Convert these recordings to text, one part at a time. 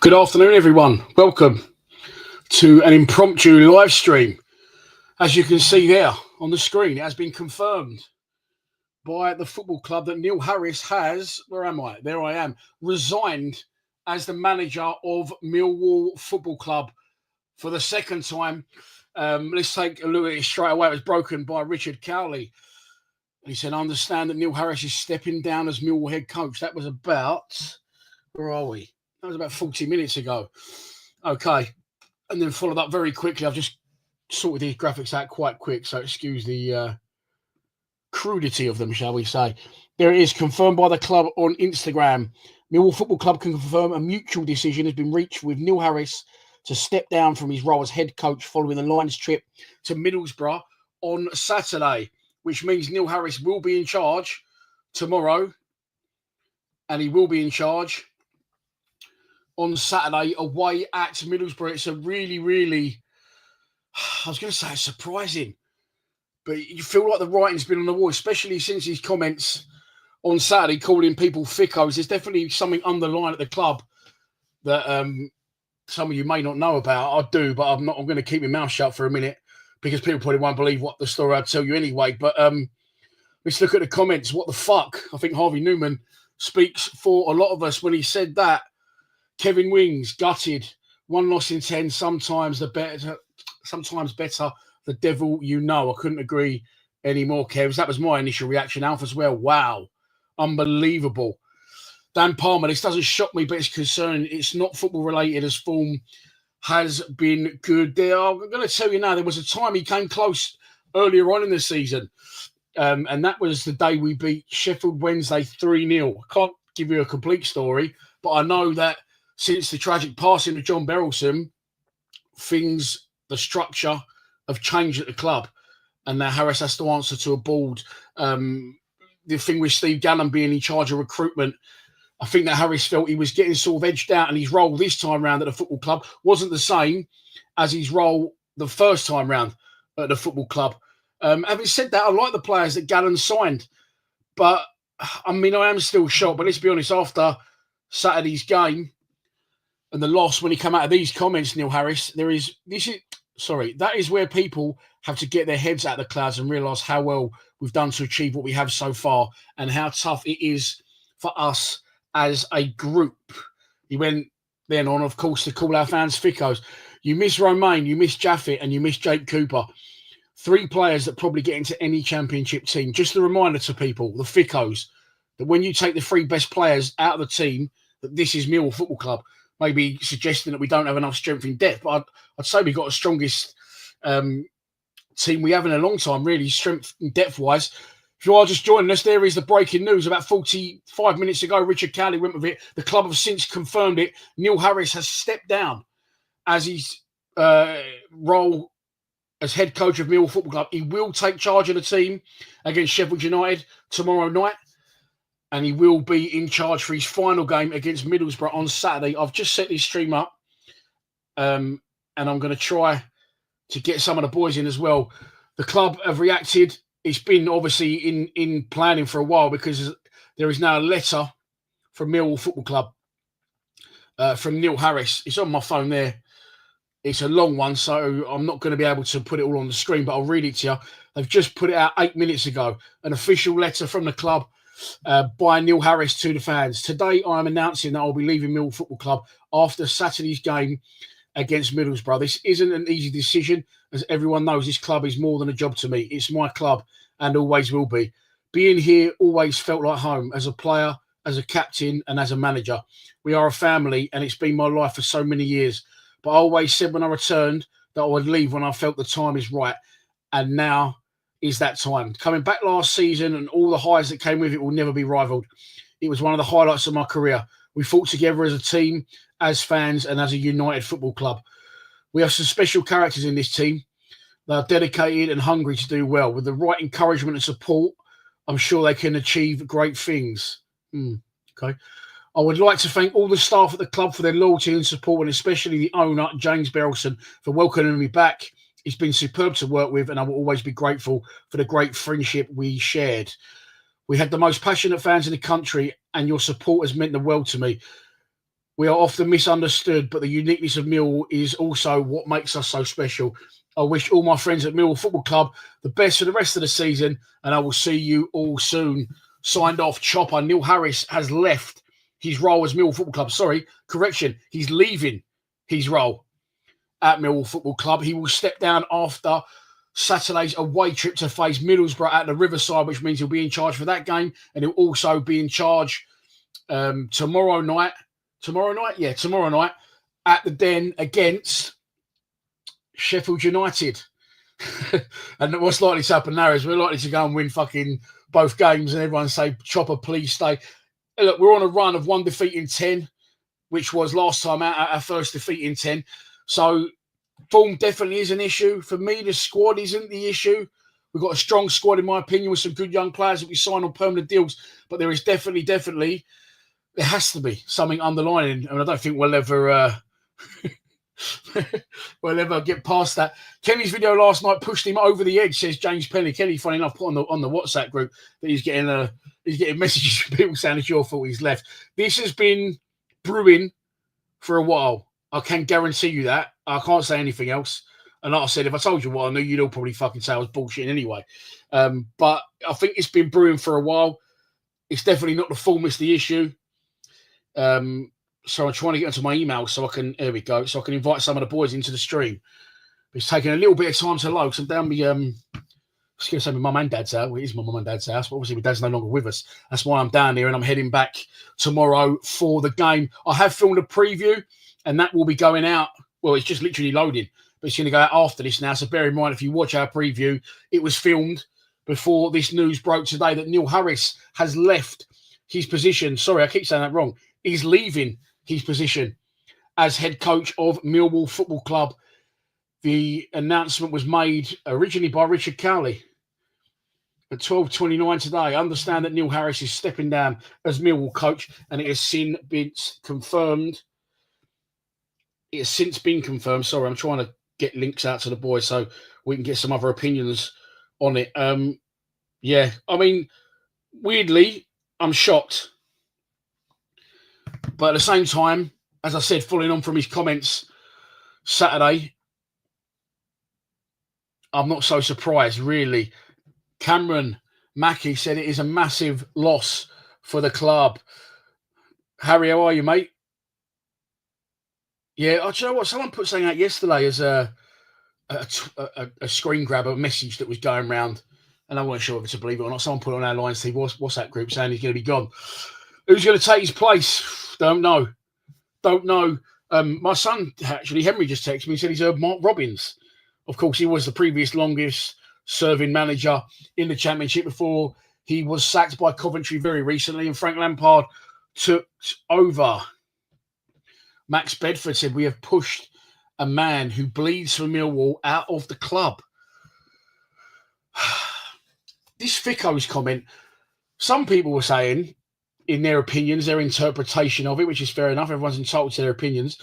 Good afternoon, everyone. Welcome to an impromptu live stream. As you can see there on the screen, it has been confirmed by the football club that Neil Harris has, where am I? There I am, resigned as the manager of Millwall Football Club for the second time. Let's take a look at it straight away. It was broken by Richard Cowley. He said, I understand that Neil Harris is stepping down as Millwall head coach. That was about, where are we? That was about 40 minutes ago. Okay. And then followed up very quickly. I've just sorted these graphics out quite quick, so excuse the crudity of them, shall we say. There it is, confirmed by the club on Instagram. Millwall Football Club can confirm a mutual decision has been reached with Neil Harris to step down from his role as head coach following the Lions trip to Middlesbrough on Saturday, which means Neil Harris will be in charge tomorrow, and he will be in charge on Saturday away at Middlesbrough. It's a really, I was going to say surprising, but you feel like the writing's been on the wall, especially since his comments on Saturday calling people thickos. There's definitely something underlying at the club that some of you may not know about. I do, but I'm going to keep my mouth shut for a minute because people probably won't believe what the story I'd tell you anyway. But let's look at the comments. What the fuck? I think Harvey Newman speaks for a lot of us when he said that. Kevin Wings, gutted. 1 loss in 10, sometimes better. The devil you know. I couldn't agree anymore, Kevs. That was my initial reaction. Alf as well. Wow. Unbelievable. Dan Palmer, this doesn't shock me, but it's concerning. It's not football related as form has been good. I'm going to tell you now, there was a time he came close earlier on in the season. And that was the day we beat Sheffield Wednesday 3-0. I can't give you a complete story, but I know that since the tragic passing of John Berylson, the structure have changed at the club. And now Harris has to answer to a board. The thing with Steve Gallen being in charge of recruitment, I think that Harris felt he was getting sort of edged out, and his role this time round at the football club wasn't the same as his role the first time round at the football club. Having said that, I like the players that Gallen signed. But, I mean, I am still shocked. But let's be honest, after Saturday's game and the loss, when he came out of these comments, Neil Harris, that is where people have to get their heads out of the clouds and realise how well we've done to achieve what we have so far and how tough it is for us as a group. He went then on, of course, to call our fans thickos. You miss Romain, you miss Jaffet, and you miss Jake Cooper. 3 players that probably get into any championship team. Just a reminder to people, the thickos, that when you take the 3 best players out of the team, that this is Millwall Football Club. Maybe suggesting that we don't have enough strength in depth, but I'd say we've got the strongest team we have in a long time, really, strength and depth-wise. If you are just joining us, there is the breaking news. About 45 minutes ago, Richard Cowley went with it. The club have since confirmed it. Neil Harris has stepped down as his role as head coach of Millwall Football Club. He will take charge of the team against Sheffield United tomorrow night, and he will be in charge for his final game against Middlesbrough on Saturday. I've just set this stream up, and I'm going to try to get some of the boys in as well. The club have reacted. It's been obviously in planning for a while because there is now a letter from Millwall Football Club from Neil Harris. It's on my phone there. It's a long one, so I'm not going to be able to put it all on the screen, but I'll read it to you. They've just put it out 8 minutes ago. An official letter from the club by Neil Harris to the fans. Today, I am announcing that I'll be leaving Millwall Football Club after Saturday's game against Middlesbrough. This isn't an easy decision. As everyone knows, this club is more than a job to me. It's my club and always will be. Being here always felt like home as a player, as a captain, and as a manager. We are a family, and it's been my life for so many years. But I always said when I returned that I would leave when I felt the time is right. And now is that time. Coming back last season and all the highs that came with it will never be rivaled. It was one of the highlights of my career. We fought together as a team, as fans, and as a united football club. We have some special characters in this team. They are dedicated and hungry to do well. With the right encouragement and support, I'm sure they can achieve great things. Okay. I would like to thank all the staff at the club for their loyalty and support, and especially the owner, James Berylson, for welcoming me back. It's been superb to work with, and I will always be grateful for the great friendship we shared. We had the most passionate fans in the country, and your support has meant the world to me. We are often misunderstood, but the uniqueness of Millwall is also what makes us so special. I wish all my friends at Millwall Football Club the best for the rest of the season, and I will see you all soon. Signed off, Chopper. Neil Harris has left his role as Millwall Football Club. Sorry, correction. He's leaving his role at Millwall Football Club. He will step down after Saturday's away trip to face Middlesbrough at the Riverside, which means he'll be in charge for that game, and he'll also be in charge tomorrow night at the Den against Sheffield United. And what's likely to happen now is we're likely to go and win fucking both games, and everyone say, Chopper, please stay. Hey, look, we're on a run of 1 defeat in 10, which was last time out, our first defeat in 10. So form definitely is an issue. For me, the squad isn't the issue. We've got a strong squad, in my opinion, with some good young players that we sign on permanent deals. But there is definitely, there has to be something underlying. And I don't think we'll ever get past that. Kenny's video last night pushed him over the edge, says James Penny. Kenny, funny enough, put on the WhatsApp group that he's getting messages from people saying it's your fault he's left. This has been brewing for a while. I can guarantee you that. I can't say anything else. And like I said, if I told you what I knew, you'd all probably fucking say I was bullshitting anyway. But I think it's been brewing for a while. It's definitely not the form, it's the issue. So I'm trying to get into my email so I can, there we go, so I can invite some of the boys into the stream. It's taking a little bit of time to load, because I'm down my, I was going to say my mum and dad's house. Well, it is my mum and dad's house, but obviously my dad's no longer with us. That's why I'm down here, and I'm heading back tomorrow for the game. I have filmed a preview, and that will be going out. Well, it's just literally loading, but it's going to go out after this now. So bear in mind, if you watch our preview, it was filmed before this news broke today that Neil Harris has left his position. Sorry, I keep saying that wrong. He's leaving his position as head coach of Millwall Football Club. The announcement was made originally by Richard Cowley at 12:29 today. I understand that Neil Harris is stepping down as Millwall coach, and it has since been confirmed. It has since been confirmed. Sorry, I'm trying to get links out to the boys so we can get some other opinions on it. Yeah, I mean, weirdly, I'm shocked. But at the same time, as I said, following on from his comments Saturday, I'm not so surprised, really. Cameron Mackey said it is a massive loss for the club. Harry, how are you, mate? Yeah, do you know what? Someone put something out yesterday as a screen grab, a message that was going around, and I wasn't sure if to believe it or not. Someone put on our Lions team WhatsApp group saying he's going to be gone. Who's going to take his place? Don't know. My son, actually, Henry just texted me and said he's heard Mark Robbins. Of course, he was the previous longest serving manager in the Championship before he was sacked by Coventry very recently, and Frank Lampard took over. Max Bedford said, we have pushed a man who bleeds for Millwall out of the club. This Ficko's comment, some people were saying, in their opinions, their interpretation of it, which is fair enough. Everyone's entitled to their opinions.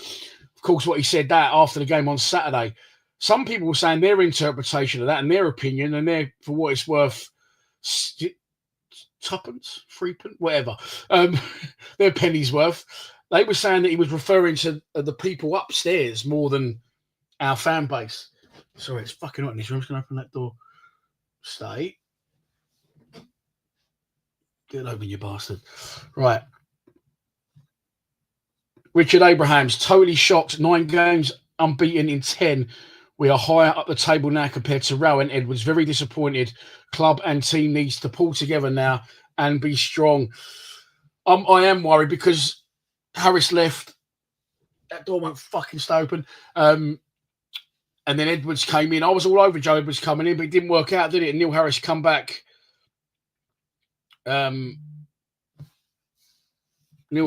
Of course, what he said that after the game on Saturday. Some people were saying their interpretation of that and their opinion, and their, for what it's worth, tuppence, threepence, whatever, their pennies worth. They were saying that he was referring to the people upstairs more than our fan base. Sorry, it's fucking hot in this room. I'm just going to open that door. Stay. Get it open, you bastard. Right. Richard Abrahams, totally shocked. 9 games unbeaten in 10. We are higher up the table now compared to Rowan Edwards. Very disappointed. Club and team needs to pull together now and be strong. I am worried because Harris left. That door won't fucking stay open. And then Edwards came in. I was all over Joe Edwards coming in, but it didn't work out, did it? And Neil Harris come back. Neil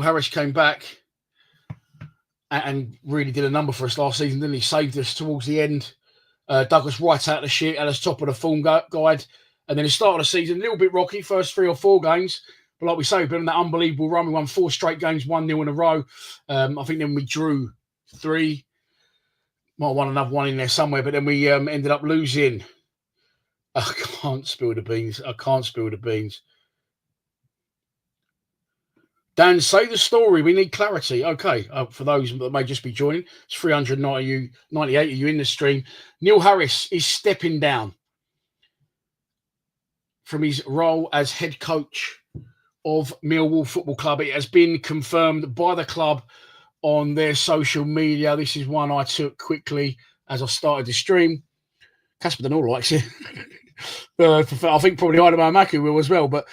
Harris came back and really did a number for us last season, didn't he? Saved us towards the end. Douglas right out of the shit at the top of the form guide. And then the start of the season, a little bit rocky, first 3 or 4 games. But like we say, we've been on that unbelievable run. We won 4 straight games, 1-0 in a row. I think then we drew 3. Might have won another one in there somewhere, but then we ended up losing. I can't spill the beans. Dan, say the story. We need clarity. Okay, for those that may just be joining, it's 398 of you in the stream. Neil Harris is stepping down from his role as head coach of Millwall Football Club. It has been confirmed by the club on their social media. This is one I took quickly as I started the stream. Casper Denall likes it. I think probably Idemar Maku will as well. But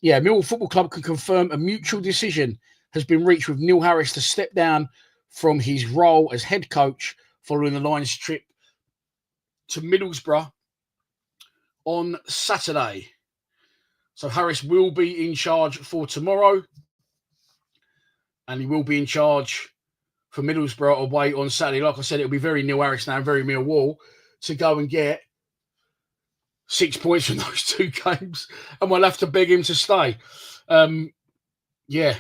yeah, Millwall Football Club can confirm a mutual decision has been reached with Neil Harris to step down from his role as head coach following the Lions trip to Middlesbrough on Saturday. So Harris will be in charge for tomorrow, and he will be in charge for Middlesbrough away on Saturday. Like I said, it'll be very Neil Harris now, very Millwall to go and get 6 points from those two games, and we'll have to beg him to stay. Yeah,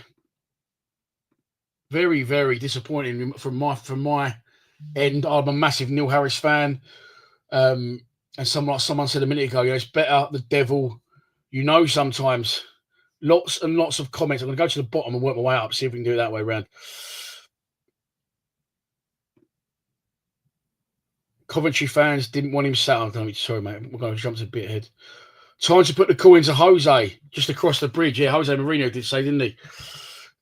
very, very disappointing from my end. I'm a massive Neil Harris fan, and someone said a minute ago, it's better the devil, sometimes. Lots and lots of comments. I'm going to go to the bottom and work my way up, see if we can do it that way around. Coventry fans didn't want him sat. Sorry, mate. We're going to jump a bit ahead. Time to put the call into Jose just across the bridge. Yeah, Jose Mourinho did say, didn't he?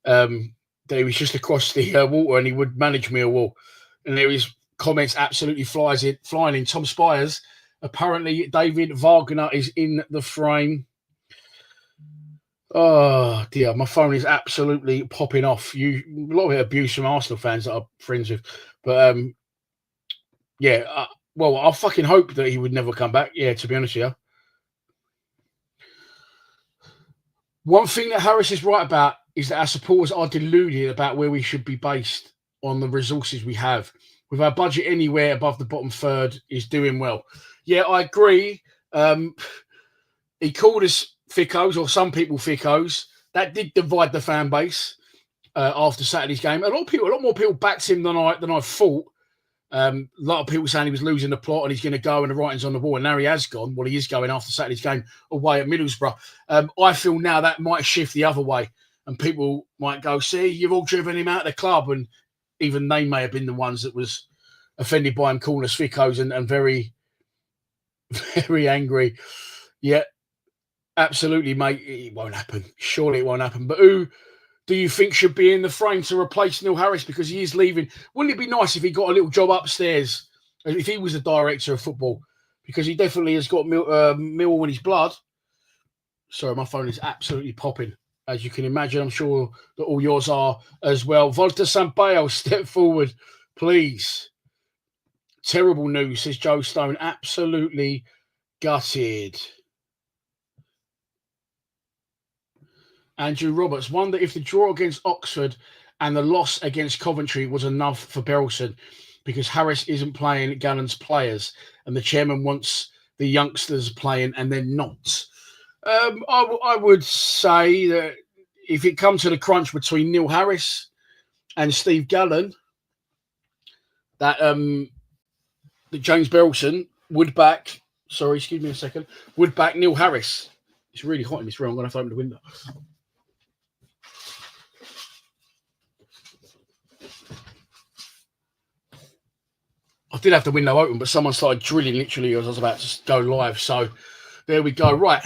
That he was just across the water and he would manage Millwall. And there was comments absolutely flying in. Tom Spires, apparently David Wagner is in the frame. Oh dear, my phone is absolutely popping off. A lot of abuse from Arsenal fans that I'm friends with, but yeah. Well, I fucking hope that he would never come back. Yeah, to be honest with you. One thing that Harris is right about is that our supporters are deluded about where we should be based on the resources we have. With our budget anywhere above the bottom third is doing well. Yeah, I agree. He called us thickos, or some people thickos. That did divide the fan base after Saturday's game. A lot more people backed him than I thought. A lot of people saying he was losing the plot and he's going to go and the writing's on the wall. And now he has gone. Well, he is going after Saturday's game away at Middlesbrough. I feel now that might shift the other way and people might go, see, you've all driven him out of the club. And even they may have been the ones that was offended by him calling us thickos and very, very angry. Yeah, absolutely, mate. It won't happen. Surely it won't happen. But who do you think should be in the frame to replace Neil Harris because he is leaving? Wouldn't it be nice if he got a little job upstairs, if he was the director of football? Because he definitely has got Millwall in his blood. Sorry, my phone is absolutely popping. As you can imagine, I'm sure that all yours are as well. Volta Sampaio, step forward, please. Terrible news, says Joe Stone. Absolutely gutted. Andrew Roberts, wonder if the draw against Oxford and the loss against Coventry was enough for Berylson because Harris isn't playing Gallon's players and the chairman wants the youngsters playing and they're not. I would say that if it comes to the crunch between Neil Harris and Steve Gallon, that James Berylson would back, would back Neil Harris. It's really hot in this room. I'm going to have to open the window. I did have the window open, but someone started drilling literally as I was about to go live. So there we go. Right.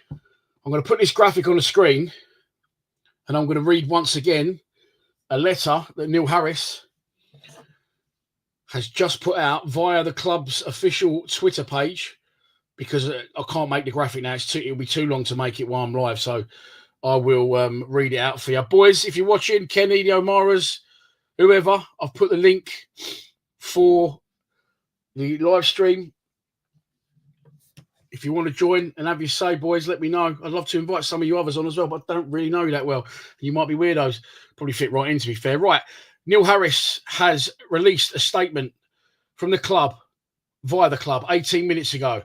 I'm going to put this graphic on the screen and I'm going to read once again a letter that Neil Harris has just put out via the club's official Twitter page because I can't make the graphic now. It'll be too long to make it while I'm live. So I will read it out for you. Boys, if you're watching, Kenny, the O'Maras, whoever, I've put the link for the live stream. If you want to join and have your say, boys, let me know. I'd love to invite some of you others on as well, but I don't really know you that well. You might be weirdos. Probably fit right in, to be fair. Right. Neil Harris has released a statement from the club, via the club, 18 minutes ago.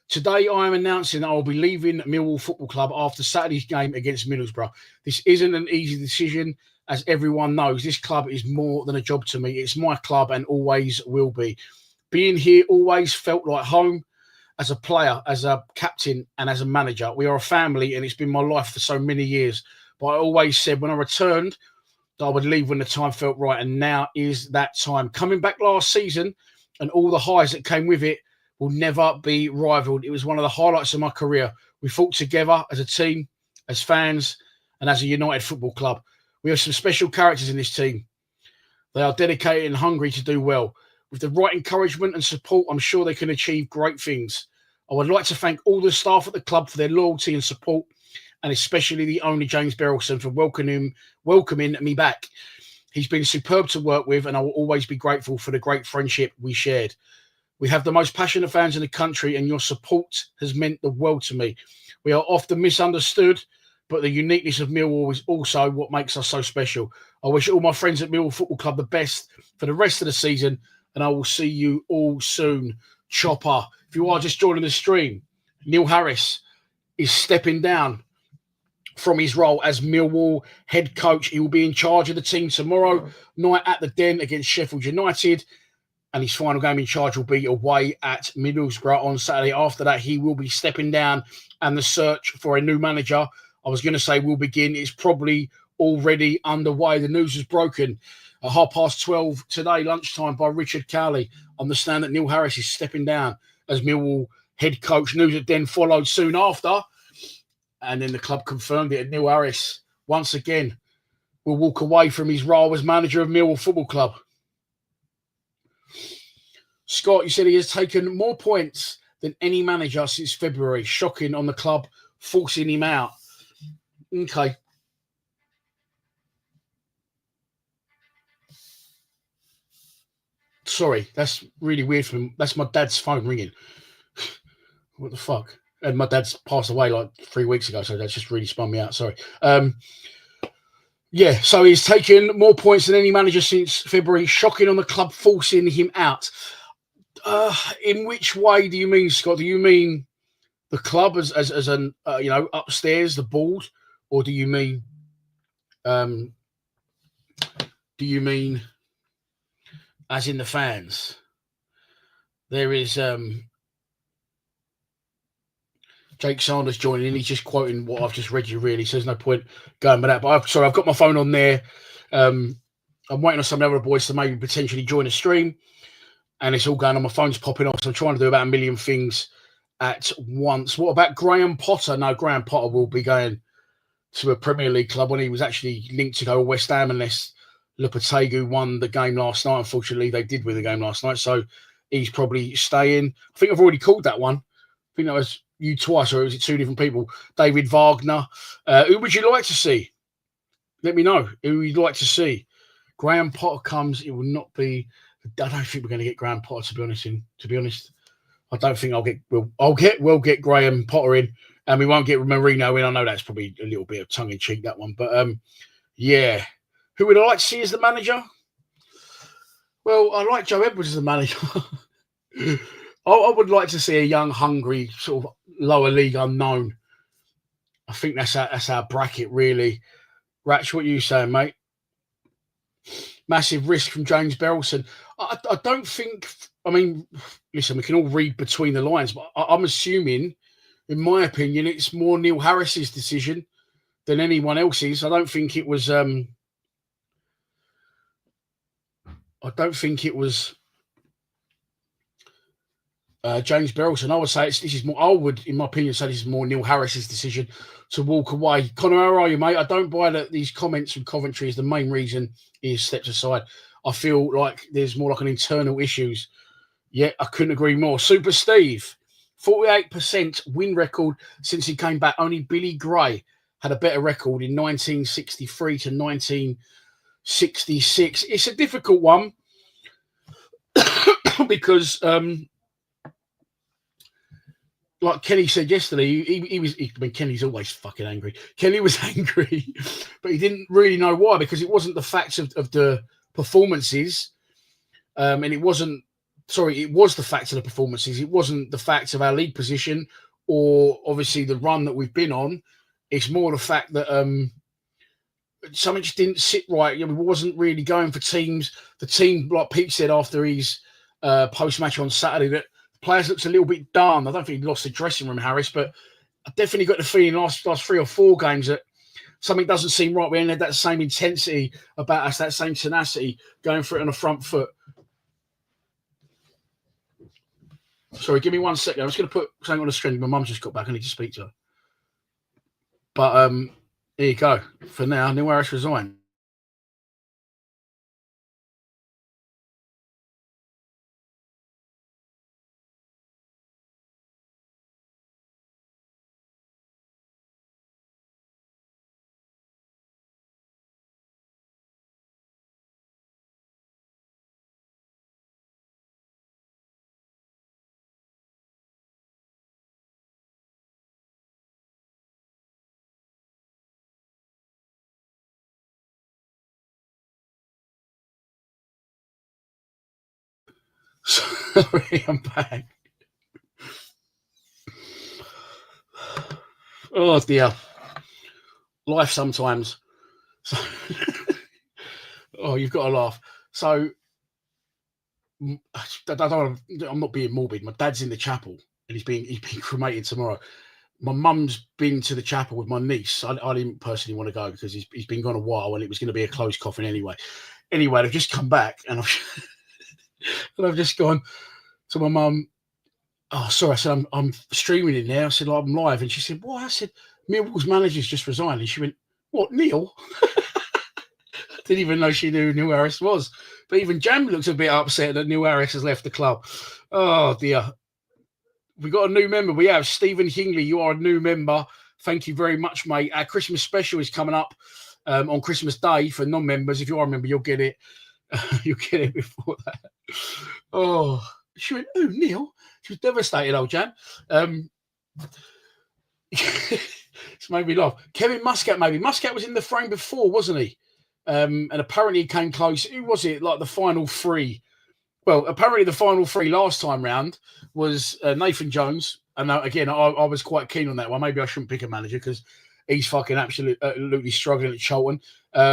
Today, I am announcing that I will be leaving Millwall Football Club after Saturday's game against Middlesbrough. This isn't an easy decision. As everyone knows, this club is more than a job to me. It's my club and always will be. Being here always felt like home as a player, as a captain, and as a manager. We are a family, and it's been my life for so many years. But I always said when I returned that I would leave when the time felt right, and now is that time. Coming back last season and all the highs that came with it will never be rivaled. It was one of the highlights of my career. We fought together as a team, as fans, and as a united football club. We have some special characters in this team. They are dedicated and hungry to do well. With the right encouragement and support, I'm sure they can achieve great things. I would like to thank all the staff at the club for their loyalty and support, and especially the owner, James Berylson, for welcoming me back. He's been superb to work with, and I will always be grateful for the great friendship we shared. We have the most passionate fans in the country, and your support has meant the world to me. We are often misunderstood, but the uniqueness of Millwall is also what makes us so special. I wish all my friends at Millwall Football Club the best for the rest of the season, and I will see you all soon. Chopper. If you are just joining the stream, Neil Harris is stepping down from his role as Millwall head coach. He will be in charge of the team tomorrow night at the Den against Sheffield United, and his final game in charge will be away at Middlesbrough on Saturday. After that, he will be stepping down, and the search for a new manager, I was going to say will begin. It's probably already underway. The news was broken at 12:30 today, lunchtime, by Richard Cowley. Understand that Neil Harris is stepping down as Millwall head coach. News that then followed soon after, and then the club confirmed it. And Neil Harris, once again, will walk away from his role as manager of Millwall Football Club. Scott, you said he has taken more points than any manager since February. Shocking on the club, forcing him out. Okay. Sorry, that's really weird for him. That's my dad's phone ringing. What the fuck? And my dad's passed away like 3 weeks ago, so that's just really spun me out. Sorry. Yeah, so he's taken more points than any manager since February. Shocking on the club, forcing him out. In which way do you mean, Scott? Do you mean the club as an upstairs, the board, or do you mean as in the fans? There is Jake Sanders joining in. He's just quoting what I've just read you, really, so there's no point going by that. But I've got my phone on there. I'm waiting on some of the other boys to maybe potentially join the stream, and it's all going on. My phone's popping off, so I'm trying to do about a million things at once. What about Graham Potter? No, Graham Potter will be going to a Premier League club when he was actually linked to go to West Ham, unless Lopetegui won the game last night. Unfortunately, they did win the game last night, so he's probably staying. I think I've already called that one. I think that was you twice, or was it two different people? David Wagner. Who would you like to see? Let me know who you'd like to see. Graham Potter comes. It will not be. I don't think we're going to get Graham Potter. To be honest, I don't think we'll get Graham Potter in, and we won't get Marino in. I know that's probably a little bit of tongue in cheek, that one, but yeah. Who would I like to see as the manager? Well, I like Joe Edwards as the manager. I would like to see a young, hungry, sort of lower league unknown. I think that's our bracket, really. Ratch, what are you saying, mate? Massive risk from James Berylson. I don't think... I mean, listen, we can all read between the lines, but I'm assuming, in my opinion, it's more Neil Harris's decision than anyone else's. I don't think it was... James Berylson. I would say this is more. I would, in my opinion, say this is more Neil Harris's decision to walk away. Connor, how are you, mate? I don't buy that these comments from Coventry is the main reason he has stepped aside. I feel like there's more like an internal issues. Yeah, I couldn't agree more. Super Steve, 48% win record since he came back. Only Billy Gray had a better record in 1963 to 1966. It's a difficult one because, like Kenny said yesterday, he was. I mean, Kenny's always fucking angry. Kenny was angry, but he didn't really know why, because it wasn't the facts of the performances, and it wasn't. Sorry, it was the facts of the performances. It wasn't the facts of our league position or obviously the run that we've been on. It's more the fact that something just didn't sit right. We wasn't really going for teams. The team, like Pete said after his post-match on Saturday, that players looked a little bit down. I don't think he lost the dressing room, Harris, but I definitely got the feeling last 3 or 4 games that something doesn't seem right. We ain't had that same intensity about us, that same tenacity, going for it on the front foot. Sorry, give me 1 second. I'm just going to put something on the screen. My mum's just got back. I need to speak to her. But here you go. For now, Neil Harris resigned. Sorry, I'm back. Oh dear, life sometimes. So, oh, you've got to laugh. So, I'm not being morbid. My dad's in the chapel, and he's being cremated tomorrow. My mum's been to the chapel with my niece. I didn't personally want to go because he's been gone a while, and it was going to be a closed coffin anyway. Anyway, they've just come back, and I've just gone to my mum. Oh, sorry. I said, I'm streaming it now. I said, I'm live. And she said, what? I said, Millwall's manager's just resigned. And she went, what, Neil? I didn't even know she knew who Neil Harris was. But even Jam looks a bit upset that Neil Harris has left the club. Oh, dear. We got a new member. We have Stephen Hingley. You are a new member. Thank you very much, mate. Our Christmas special is coming up on Christmas Day for non-members. If you are a member, you'll get it. You'll get it before that. Oh, she went, oh, Neil. She was devastated, old Jan. It's made me laugh. Kevin Muscat, maybe. Muscat was in the frame before, wasn't he? And apparently he came close. Who was it? Like the final three. Well, apparently the final three last time round was Nathan Jones. And again, I was quite keen on that one. Maybe I shouldn't pick a manager because he's fucking absolutely struggling at Charlton.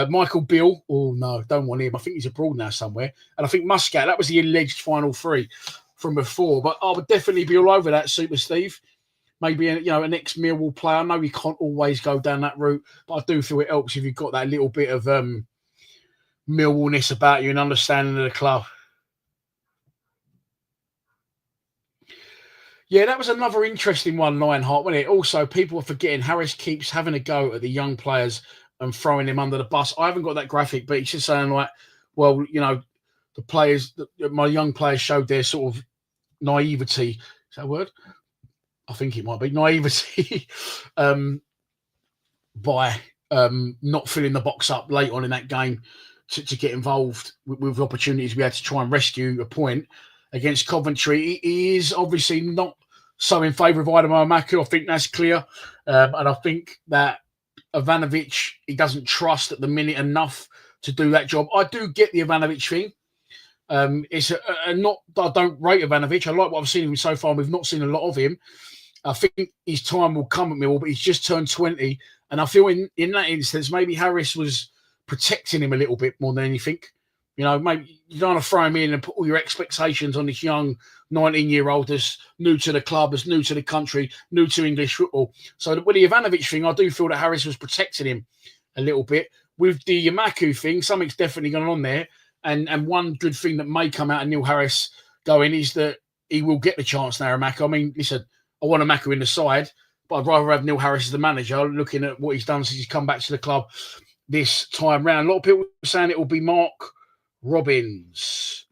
Michael Beale. Oh, no, don't want him. I think he's abroad now somewhere. And I think Muscat, that was the alleged final three from before. But I would definitely be all over that, Super Steve. Maybe an ex-Millwall player. I know you can't always go down that route, but I do feel it helps if you've got that little bit of Millwallness about you and understanding of the club. Yeah, that was another interesting one, Lionheart, wasn't it? Also, people are forgetting Harris keeps having a go at the young players and throwing them under the bus. I haven't got that graphic, but he's just saying like, well, the players, my young players showed their sort of naivety. Is that a word? I think it might be naivety by not filling the box up late on in that game to get involved with opportunities we had to try and rescue a point against Coventry. He is obviously not so in favour of Adama Maku. I think that's clear. And I think that Ivanovic, he doesn't trust at the minute enough to do that job. I do get the Ivanovic thing. It's not that I don't rate Ivanovic. I like what I've seen of him so far. We've not seen a lot of him. I think his time will come at Millwall, but he's just turned 20. And I feel in that instance, maybe Harris was protecting him a little bit more than anything. Maybe you don't want to throw him in and put all your expectations on this young 19-year-old that's new to the club, that's new to the country, new to English football. So with the Ivanovic thing, I do feel that Harris was protecting him a little bit. With the Yamaku thing, something's definitely going on there. And one good thing that may come out of Neil Harris going is that he will get the chance now, Yamaku. I mean, listen, I want Yamaku in the side, but I'd rather have Neil Harris as the manager, looking at what he's done since he's come back to the club this time round. A lot of people are saying it will be Mark Robbins.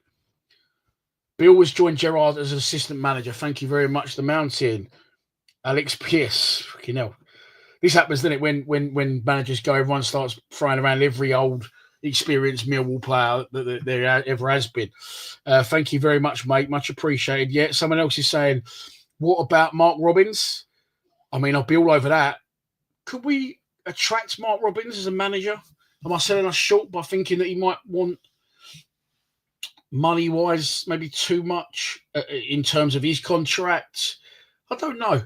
Bill was joined Gerrard as an assistant manager. Thank you very much. The Mountain. Alex Pierce. Fucking hell. This happens, doesn't it? When managers go, everyone starts throwing around every old experienced Millwall player that there ever has been. Thank you very much, mate. Much appreciated. Yeah, someone else is saying, what about Mark Robbins? I mean, I'll be all over that. Could we attract Mark Robbins as a manager? Am I selling us short by thinking that he might want money-wise maybe too much in terms of his contract? I don't know.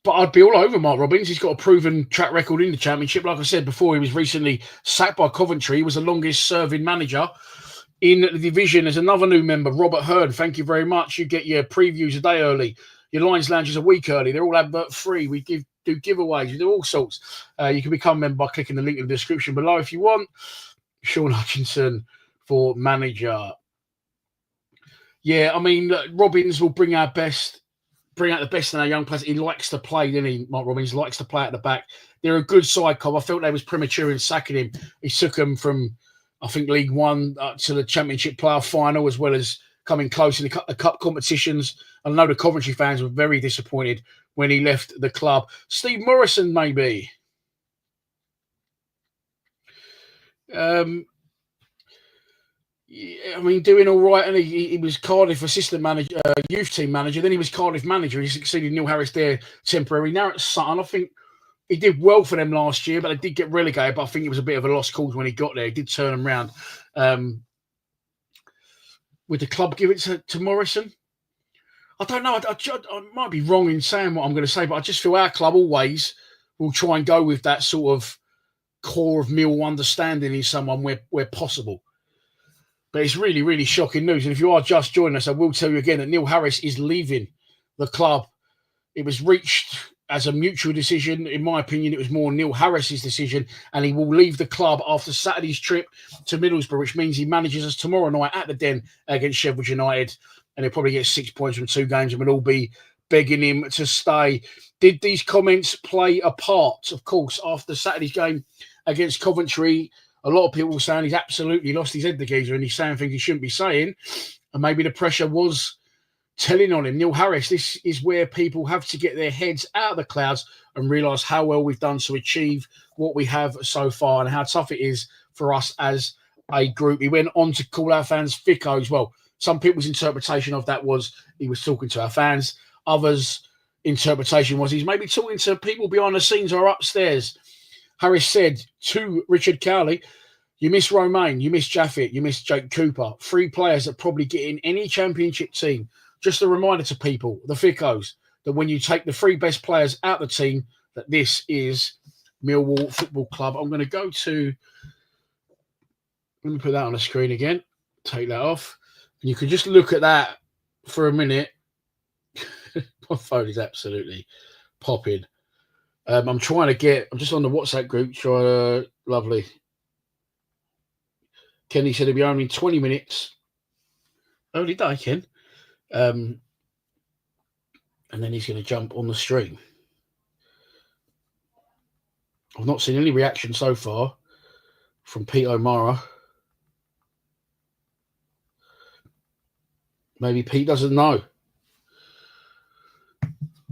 But I'd be all over Mark Robbins. He's got a proven track record in the Championship. Like I said before, he was recently sacked by Coventry. He was the longest-serving manager in the division. There's another new member, Robert Hearn. Thank you very much. You get your previews a day early. Your Lions Lounge is a week early. They're all advert-free. We give do giveaways, we do all sorts. You can become a member by clicking the link in the description below if you want. Sean Hutchinson for manager. Yeah, I mean, Robbins will bring out the best in our young players. He likes to play, doesn't he? Mark Robbins likes to play at the back. They're a good side, Cobb. I felt they was premature in sacking him. He took them from, I think, League One to the Championship playoff final, as well as coming close in the cup competitions. I know the Coventry fans were very disappointed when he left the club. Steve Morrison, maybe. I mean, doing all right, and he was Cardiff assistant manager, youth team manager. Then he was Cardiff manager. He succeeded Neil Harris there temporarily. Now at Sutton, I think he did well for them last year, but they did get relegated. But I think it was a bit of a lost cause when he got there. He did turn them round. Would the club give it to Morrison? I don't know. I might be wrong in saying what I'm going to say, but I just feel our club always will try and go with that sort of core of Millwall understanding in someone where possible. But it's really, really shocking news. And if you are just joining us, I will tell you again that Neil Harris is leaving the club. It was reached as a mutual decision. In my opinion, it was more Neil Harris's decision, and he will leave the club after Saturday's trip to Middlesbrough, which means he manages us tomorrow night at the Den against Sheffield United, and he'll probably get 6 points from 2 games, and we'll all be begging him to stay. Did these comments play a part? Of course, after Saturday's game against Coventry, a lot of people were saying he's absolutely lost his head, the geezer, and he's saying things he shouldn't be saying. And maybe the pressure was telling on him. Neil Harris, this is where people have to get their heads out of the clouds and realise how well we've done to achieve what we have so far and how tough it is for us as a group. He went on to call our fans fickos. Well, some people's interpretation of that was he was talking to our fans. Others' interpretation was he's maybe talking to people behind the scenes or upstairs. Harris said to Richard Cowley, you miss Romain, you miss Jaffet, you miss Jake Cooper. 3 players that probably get in any championship team. Just a reminder to people, the fickos, that when you take the 3 best players out of the team, that this is Millwall Football Club. I'm going to go to, let me put that on the screen again, take that off. And you can just look at that for a minute. My phone is absolutely popping. I'm just on the WhatsApp group. Lovely. Kenny said it'll be only 20 minutes. Early day, Ken. And then he's going to jump on the stream. I've not seen any reaction so far from Pete O'Mara. Maybe Pete doesn't know.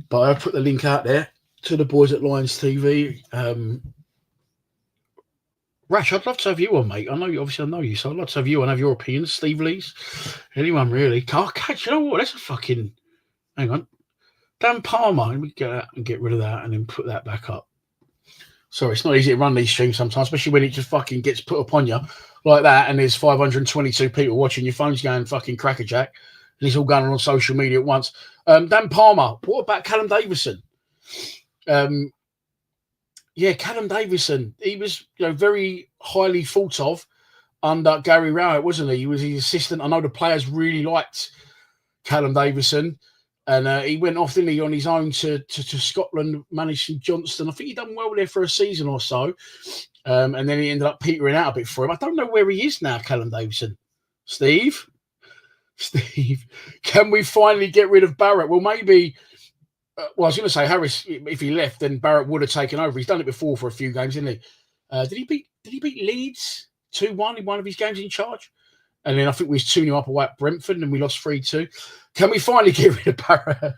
But I put the link out there to the boys at Lions TV. Rash, I'd love to have you on, mate. I know you, obviously I know you, so I'd love to have you on, have your opinions. Steve Lee's, anyone really. Oh, you know what? That's a fucking, hang on. Dan Palmer, let me get that and get rid of that and then put that back up. Sorry, it's not easy to run these streams sometimes, especially when it just fucking gets put upon you like that and there's 522 people watching, your phone's going fucking crackerjack and it's all going on social media at once. Dan Palmer, what about Callum Davison? Yeah, Callum Davison, he was very highly thought of under Gary Rowett, wasn't he? He was his assistant. I know the players really liked Callum Davison. And he went off, didn't he, on his own to Scotland, managed St Johnstone. I think he done well there for a season or so. And then he ended up petering out a bit for him. I don't know where he is now, Callum Davison. Steve, can we finally get rid of Barrett? Well, maybe... I was going to say Harris. If he left, then Barrett would have taken over. He's done it before for a few games, didn't he? Did he beat Leeds 2-1 in one of his games in charge? And then I think we was 2-0 up away at Brentford, and we lost 3-2. Can we finally get rid of Barrett?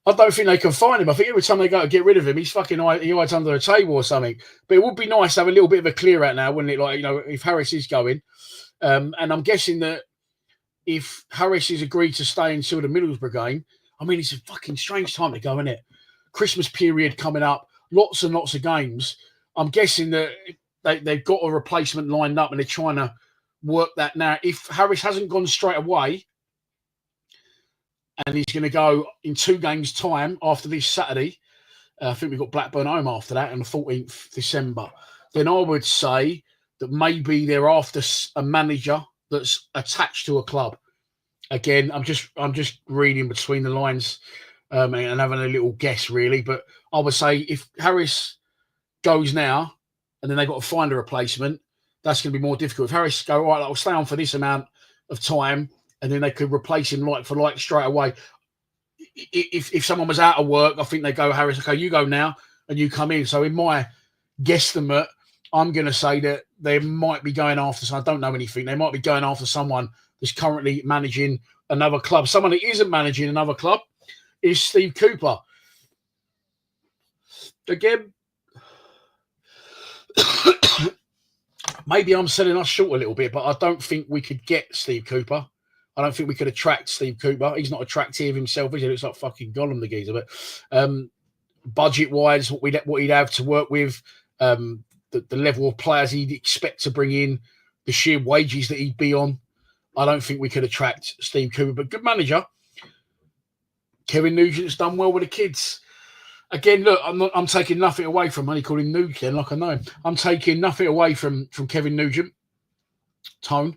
I don't think they can find him. I think every time they go to get rid of him, he's fucking he hides under a table or something. But it would be nice to have a little bit of a clear out now, wouldn't it? Like, if Harris is going, and I'm guessing that if Harris is agreed to stay until the Middlesbrough game. I mean, it's a fucking strange time to go, isn't it? Christmas period coming up, lots and lots of games. I'm guessing that they've got a replacement lined up and they're trying to work that now. If Harris hasn't gone straight away and he's going to go in 2 games' time after this Saturday, I think we've got Blackburn home after that on the 14th December, then I would say that maybe they're after a manager that's attached to a club. Again, I'm just reading between the lines and having a little guess, really. But I would say if Harris goes now and then they've got to find a replacement, that's going to be more difficult. If Harris go, all right, I'll stay on for this amount of time, and then they could replace him like for like straight away. If someone was out of work, I think they go, Harris, okay, you go now and you come in. So in my guesstimate, I'm going to say that they might be going after, I don't know anything, they might be going after someone that's currently managing another club. Someone that isn't managing another club is Steve Cooper. Again, maybe I'm selling us short a little bit, but I don't think we could get Steve Cooper. I don't think we could attract Steve Cooper. He's not attractive himself, is he? He looks like fucking Gollum, the geezer. But budget-wise, what he'd have to work with, the level of players he'd expect to bring in, the sheer wages that he'd be on, I don't think we could attract Steve Cooper. But good manager. Kevin Nugent's done well with the kids. Again, look, I'm taking nothing away from him. I call him Nugent, like I know him. I'm taking nothing away from Kevin Nugent. Tone.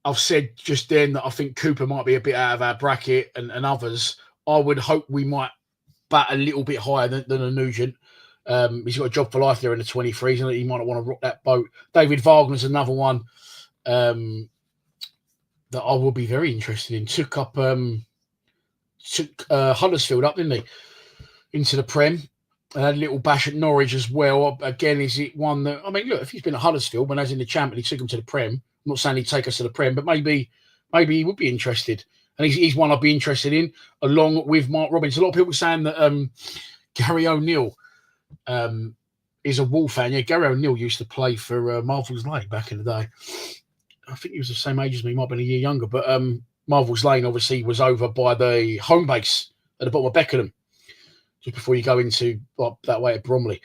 I've said just then that I think Cooper might be a bit out of our bracket and others. I would hope we might bat a little bit higher than a Nugent. He's got a job for life there in the 23s, and he might not want to rock that boat. David Wagner's another one that I will be very interested in. Took Huddersfield up, didn't he, into the Prem, and had a little bash at Norwich as well. Again, is it one that, I mean, look, if he's been at Huddersfield when I was in the Champion, he took him to the Prem. I'm not saying he'd take us to the Prem, but maybe he would be interested. And he's one I'd be interested in, along with Mark Robbins. A lot of people saying that Gary O'Neill is a Wall fan. Yeah, Gary O'Neill used to play for Marvel's Lane back in the day. I think he was the same age as me, might have been a year younger. But Marvel's Lane obviously was over by the home base at the bottom of Beckenham, just before you go into that way at Bromley.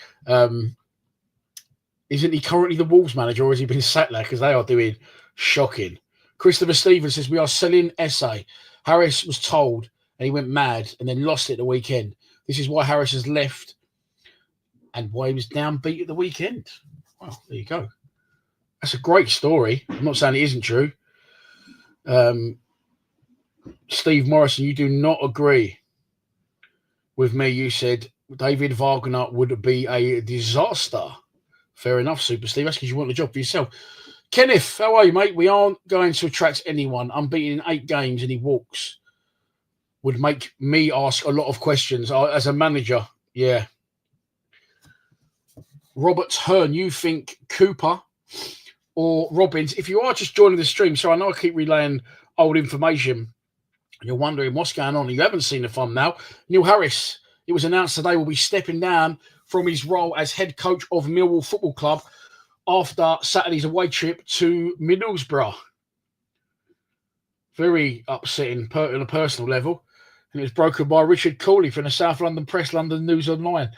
Isn't he currently the Wolves manager, or has he been sacked there? Because they are doing shocking. Christopher Stevens says, we are selling essay. Harris was told and he went mad and then lost it the weekend. This is why Harris has left and why he was downbeat at the weekend. Well, there you go. That's a great story. I'm not saying it isn't true. Steve Morrison, you do not agree with me. You said David Wagner would be a disaster. Fair enough, Super Steve. That's because you want the job for yourself. Kenneth, how are you, mate? We aren't going to attract anyone. Unbeaten in 8 games and he walks. Would make me ask a lot of questions. As a manager, yeah. Robert Hearn, you think Cooper or Robbins? If you are just joining the stream, so I know I keep relaying old information, you're wondering what's going on. You haven't seen the fun now. Neil Harris, it was announced today, will be stepping down from his role as head coach of Millwall Football Club after Saturday's away trip to Middlesbrough. Very upsetting on a personal level. And it was broken by Richard Cooley from the South London Press, London News Online.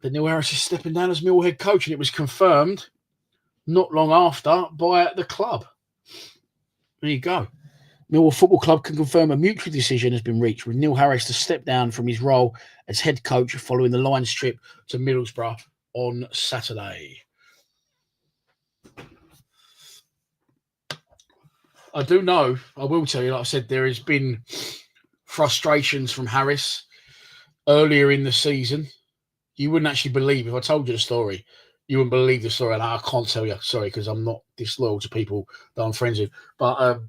That Neil Harris is stepping down as Millwall head coach, and it was confirmed not long after by the club. There you go. Millwall Football Club can confirm a mutual decision has been reached with Neil Harris to step down from his role as head coach following the Lions trip to Middlesbrough on Saturday. I do know, I will tell you, like I said, there has been frustrations from Harris earlier in the season. You wouldn't actually believe, if I told you the story, you wouldn't believe the story. And I can't tell you, sorry, because I'm not disloyal to people that I'm friends with. But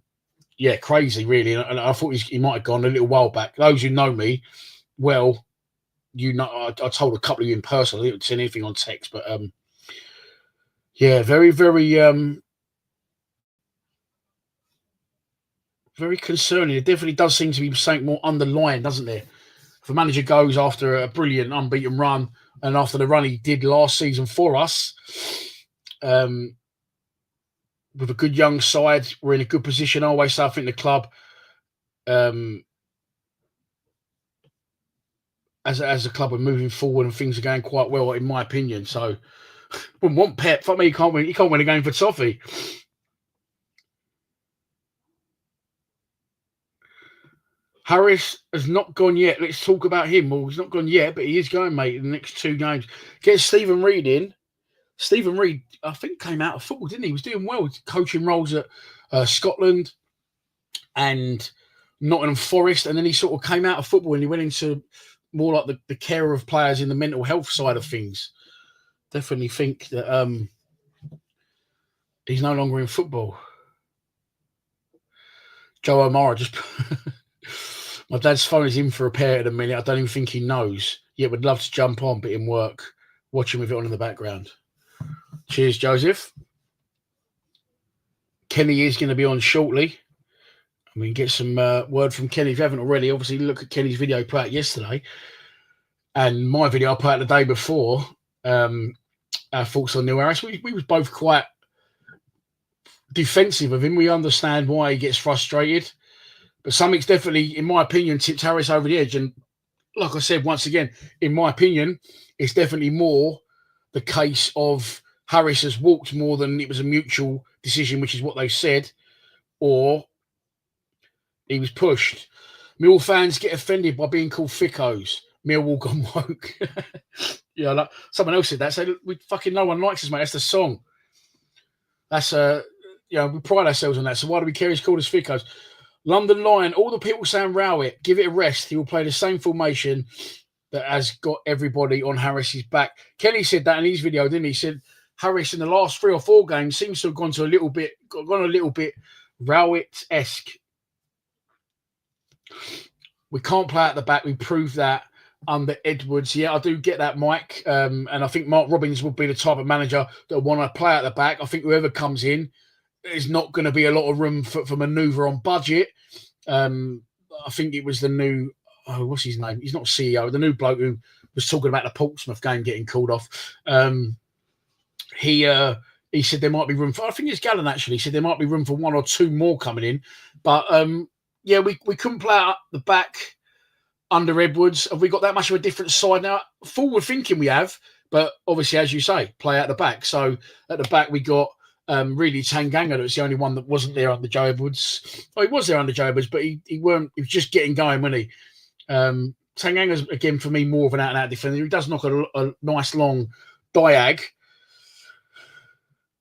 yeah, crazy, really. And I thought he might have gone a little while back. Those who know me, well, you know, I told a couple of you in person. I didn't send anything on text, but yeah, very, very, very concerning. It definitely does seem to be something more underlying, doesn't there? If a manager goes after a brilliant unbeaten run, and after the run he did last season for us, with a good young side, we're in a good position. I always say I think the club, as a club, we're moving forward and things are going quite well, in my opinion. So, wouldn't want Pep. Fuck me, you can't win a game for toffee. Harris has not gone yet. Let's talk about him. Well, he's not gone yet, but he is going, mate, in the next 2 games. Get Stephen Reid in. Stephen Reid, I think, came out of football, didn't he? He was doing well, coaching roles at Scotland and Nottingham Forest, and then he sort of came out of football and he went into more like the care of players in the mental health side of things. Definitely think that he's no longer in football. Joe O'Mara just... My dad's phone is in for repair at the minute. I don't even think he knows. Yeah, would love to jump on, but in work. Watching with it on in the background. Cheers, Joseph. Kenny is going to be on shortly. I mean, get some word from Kenny if you haven't already. Obviously, look at Kenny's video put out yesterday. And my video I put out the day before. Our thoughts on Neil Harris. We was both quite defensive of him. We understand why he gets frustrated. But something's definitely, in my opinion, tipped Harris over the edge. And like I said, once again, in my opinion, it's definitely more the case of Harris has walked more than it was a mutual decision, which is what they said, or he was pushed. Millwall fans get offended by being called thickos. Millwall gone woke. Yeah, like someone else said that. So we fucking no one likes us, mate. That's the song. That's we pride ourselves on that. So why do we care? He's called us thickos. London Lion, all the people saying row it, give it a rest. He will play the same formation that has got everybody on Harris's back. Kenny said that in his video, didn't he? He said Harris in the last 3 or 4 games seems to have gone a little bit Rowett-esque. We can't play at the back. We proved that under Edwards. Yeah, I do get that, Mike. And I think Mark Robins will be the type of manager that will want to play at the back. I think whoever comes in, there's not going to be a lot of room for manoeuvre on budget. I think it was the new, what's his name? He's not CEO, the new bloke who was talking about the Portsmouth game getting called off. He said there might be room for, I think it's Gallen actually, he said there might be room for 1 or 2 more coming in. But we couldn't play out the back under Edwards. Have we got that much of a different side now? Forward thinking we have, but obviously, as you say, play out the back. So at the back, we got really Tanganga. That was the only one that wasn't there under Joe Edwards. Oh, he was there under Joe Edwards, but he was just getting going, wasn't he? Tanganga's, again, for me, more of an out-and-out defender. He does knock a nice long diag.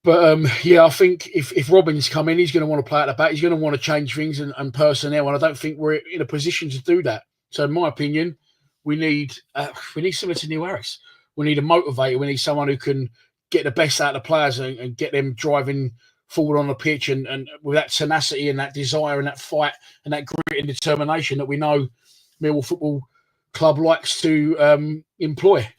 But, I think if Robins come in, he's going to want to play at the back. He's going to want to change things and personnel, and I don't think we're in a position to do that. So, in my opinion, we need similar to Neil Harris. We need a motivator. We need someone who can get the best out of the players and get them driving forward on the pitch and with that tenacity and that desire and that fight and that grit and determination that we know Millwall Football Club likes to employ.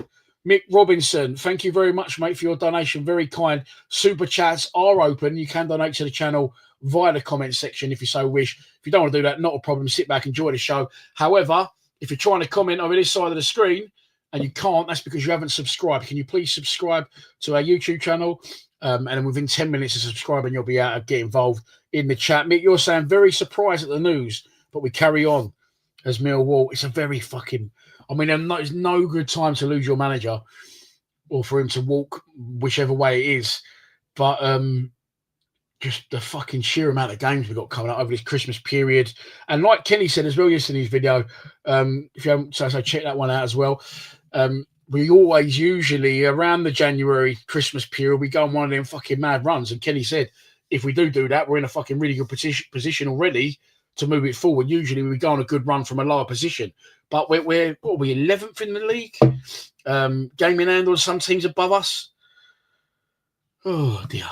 Mick Robinson, thank you very much, mate, for your donation. Very kind. Super chats are open. You can donate to the channel via the comment section if you so wish. If you don't want to do that, not a problem. Sit back, enjoy the show. However, if you're trying to comment over this side of the screen and you can't, that's because you haven't subscribed. Can you please subscribe to our YouTube channel? And then within 10 minutes of subscribing, you'll be able to get involved in the chat. Mick, you're saying very surprised at the news, but we carry on as Millwall. It's a very fucking... I mean, there's no good time to lose your manager or for him to walk whichever way it is. But just the fucking sheer amount of games we've got coming up over this Christmas period. And like Kenny said as well yesterday in his video, if you haven't, so check that one out as well. We always usually, around the January Christmas period, we go on one of them fucking mad runs. And Kenny said, if we do that, we're in a fucking really good position already to move it forward. Usually we go on a good run from a lower position. But we're 11th in the league? Game in hand on some teams above us. Oh, dear.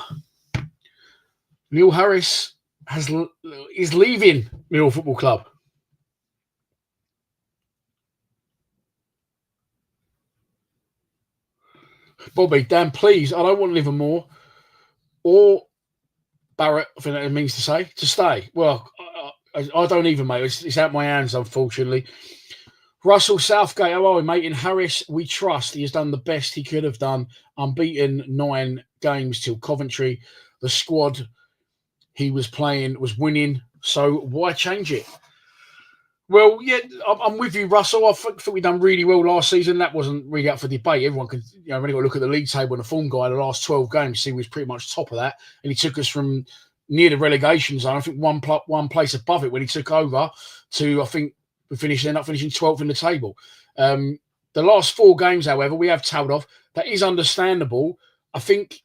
Neil Harris is leaving Millwall Football Club. Bobby, Dan, please, I don't want Livermore or Barrett, I think that means to say, to stay. Well, I don't even, mate. It's out my hands, unfortunately. Russell Southgate, how are we, mate? In Harris, we trust. He has done the best he could have done. Unbeaten 9 games till Coventry. The squad he was playing was winning, so why change it? Well, yeah, I'm with you, Russell. I think we done really well last season. That wasn't really up for debate. Everyone could, really got to look at the league table and the form guy. The last 12 games, he was pretty much top of that, and he took us from near the relegation zone. I think one place above it when he took over to, I think, end up finishing 12th in the table. The last 4 games, however, we have tailed off. That is understandable. I think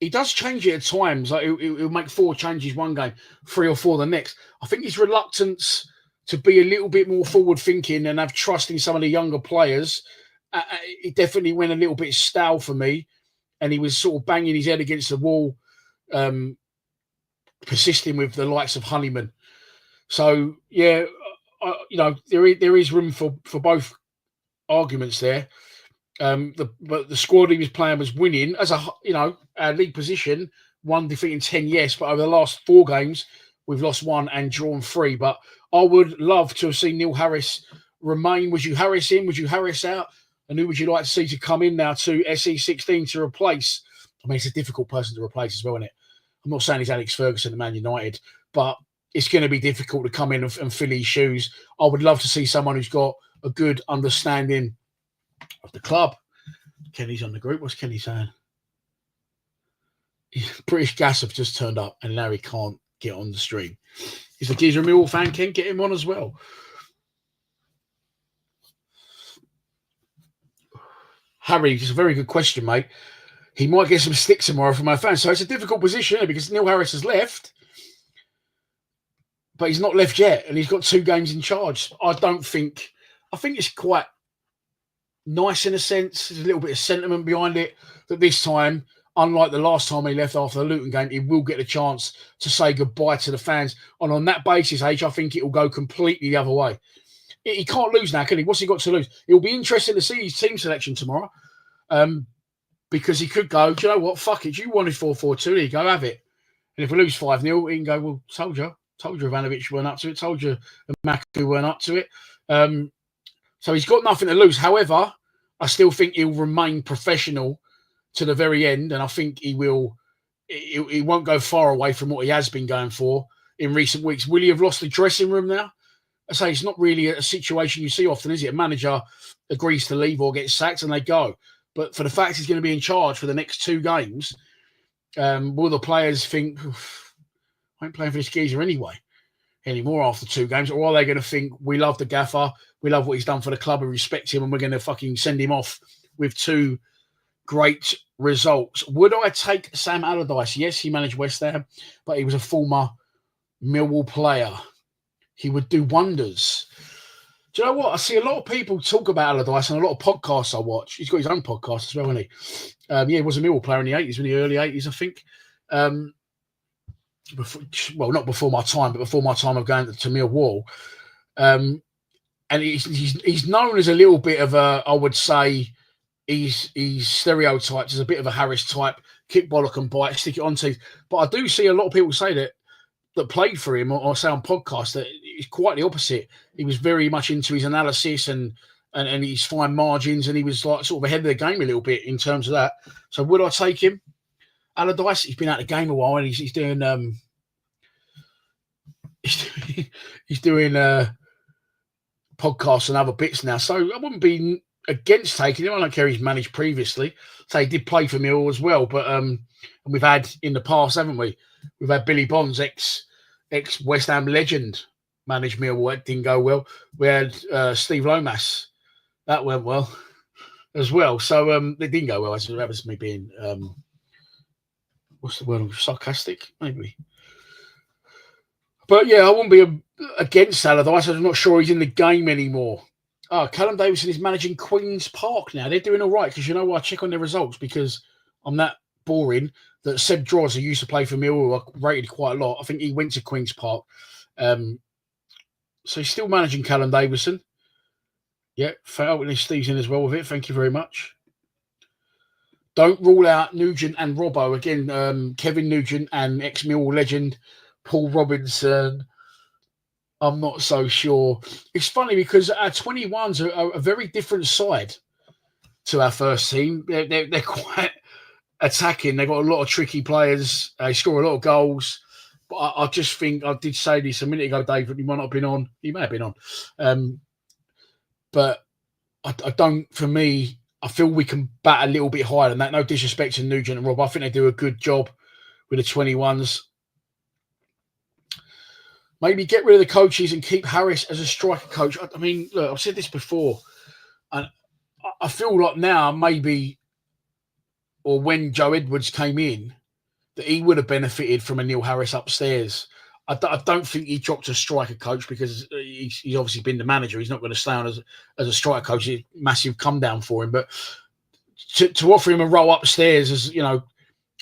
he does change it at times. Like he'll make 4 changes one game, 3 or 4 the next. I think his reluctance to be a little bit more forward thinking and have trust in some of the younger players, it definitely went a little bit stale for me. And he was sort of banging his head against the wall, persisting with the likes of Honeyman. So yeah, there is room for both arguments there. But the squad he was playing was winning as our league position, 1 defeating 10, yes, but over the last 4 games we've lost 1 and drawn 3. But I would love to have seen Neil Harris remain. Would you Harris in? Would you Harris out? And who would you like to see to come in now to SE16 to replace? I mean, it's a difficult person to replace as well, isn't it? I'm not saying he's Alex Ferguson at Man United, but it's going to be difficult to come in and fill his shoes. I would love to see someone who's got a good understanding of the club. Kenny's on the group. What's Kenny saying? British Gas have just turned up and Larry can't get on the stream. He's like, he's a Millwall fan. Ken, get him on as well. Harry, it's a very good question, mate. He might get some sticks tomorrow from our fans. So it's a difficult position because Neil Harris has left, but he's not left yet. And he's got 2 games in charge. I think it's quite nice in a sense. There's a little bit of sentiment behind it that this time, unlike the last time he left after the Luton game, he will get a chance to say goodbye to the fans. And on that basis, I think it will go completely the other way. He can't lose now, can he? What's he got to lose? It'll be interesting to see his team selection tomorrow, because he could go, do you know what? Fuck it. You wanted 4-4-2. There you go, have it. And if we lose 5-0, he can go, well, told you Ivanovic weren't up to it. Told you Maku weren't up to it. So he's got nothing to lose. However, I still think he'll remain professional to the very end. And I think he won't go far away from what he has been going for in recent weeks. Will he have lost the dressing room now? I say it's not really a situation you see often, is it? A manager agrees to leave or gets sacked and they go. But for the fact he's going to be in charge for the next 2 games, will the players think, I ain't playing for this geezer anymore after 2 games? Or are they going to think, we love the gaffer, we love what he's done for the club, we respect him, and we're going to fucking send him off with 2 great results? Would I take Sam Allardyce? Yes, he managed West Ham, but he was a former Millwall player. He would do wonders. Do you know what? I see a lot of people talk about Allardyce and a lot of podcasts I watch. He's got his own podcast as well, hasn't he? He was a Millwall player in the 80s, in the early 80s, I think. Not before my time, but before my time of going to Millwall. And he's known as a little bit of a, I would say, he's stereotyped as a bit of a Harris type, kick bollock and bite, stick it on teeth. But I do see a lot of people say that played for him or say on podcasts that it's quite the opposite. He was very much into his analysis and his fine margins, and he was like sort of ahead of the game a little bit in terms of that. So would I take him? Allardyce, he's been out of the game a while, and he's doing he's doing podcasts and other bits now. So I wouldn't be against taking him. I don't care he's managed previously. So he did play for Millwall as well, but and we've had in the past, haven't we? We've had Billy Bonds, ex West Ham legend, manage Millwall. It didn't go well. We had Steve Lomas. That went well as well. So it didn't go well. That was me being, what's the word? Sarcastic, maybe. But yeah, I wouldn't be against Allardyce. I'm not sure he's in the game anymore. Oh, Callum Davison is managing Queen's Park now. They're doing all right because, you know what, I check on their results because I'm that boring that Seb Droz, who used to play for Millwall, I rated quite a lot. I think he went to Queen's Park. So he's still managing Callum Davison. Yeah, fair. And Steve's in as well with it. Thank you very much. Don't rule out Nugent and Robbo. Again, Kevin Nugent and ex-Millwall legend Paul Robinson. I'm not so sure. It's funny because our 21s are a very different side to our first team. They're quite attacking. They've got a lot of tricky players. They score a lot of goals. But I just think, I did say this a minute ago, Dave, he might not have been on. He may have been on. But I don't, for me, I feel we can bat a little bit higher than that. No disrespect to Nugent and Rob. I think they do a good job with the 21s. Maybe get rid of the coaches and keep Harris as a striker coach. I mean, look, I've said this before. And I feel like now maybe, or when Joe Edwards came in, that he would have benefited from a Neil Harris upstairs. I don't think he dropped a striker coach because he's obviously been the manager. He's not going to stay on as a striker coach. It's a massive come down for him. But to offer him a role upstairs, as I don't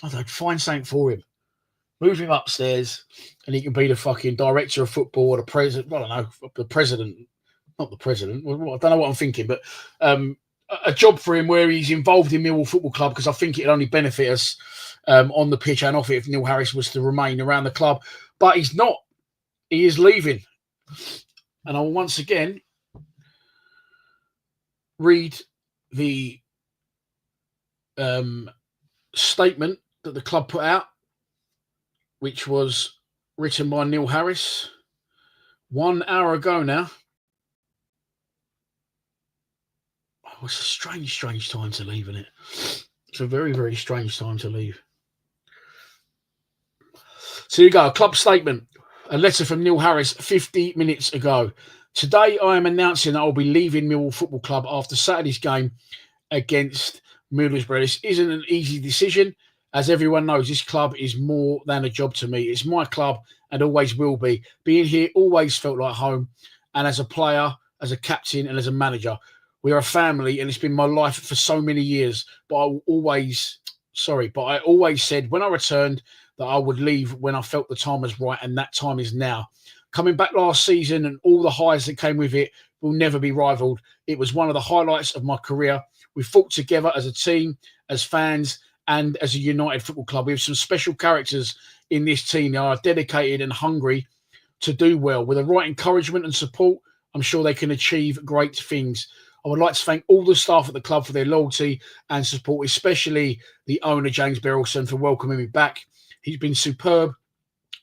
know, find something for him. Move him upstairs, and he can be the fucking director of football or the president. I don't know, the president, not the president. I don't know what I'm thinking, but a job for him where he's involved in Millwall Football Club, because I think it'd only benefit us on the pitch and off it if Neil Harris was to remain around the club. But he's not. He is leaving. And I will once again read the statement that the club put out, which was written by Neil Harris 1 hour ago now. Oh, it's a strange time to leave, isn't it? It's a very, very strange time to leave. So here you go, a club statement. A letter from Neil Harris 50 minutes ago. Today I am announcing that I'll be leaving Millwall Football Club after Saturday's game against Middlesbrough. This isn't an easy decision. As everyone knows, this club is more than a job to me. It's my club and always will be. Being here always felt like home. And as a player, as a captain, and as a manager, we are a family, and it's been my life for so many years. But I always said when I returned that I would leave when I felt the time was right, and that time is now. Coming back last season and all the highs that came with it will never be rivaled. It was one of the highlights of my career. We fought together as a team, as fans, and as a united football club. We have some special characters in this team. They are dedicated and hungry to do well. With the right encouragement and support, I'm sure they can achieve great things. I would like to thank all the staff at the club for their loyalty and support, especially the owner, James Berylson, for welcoming me back. He's been superb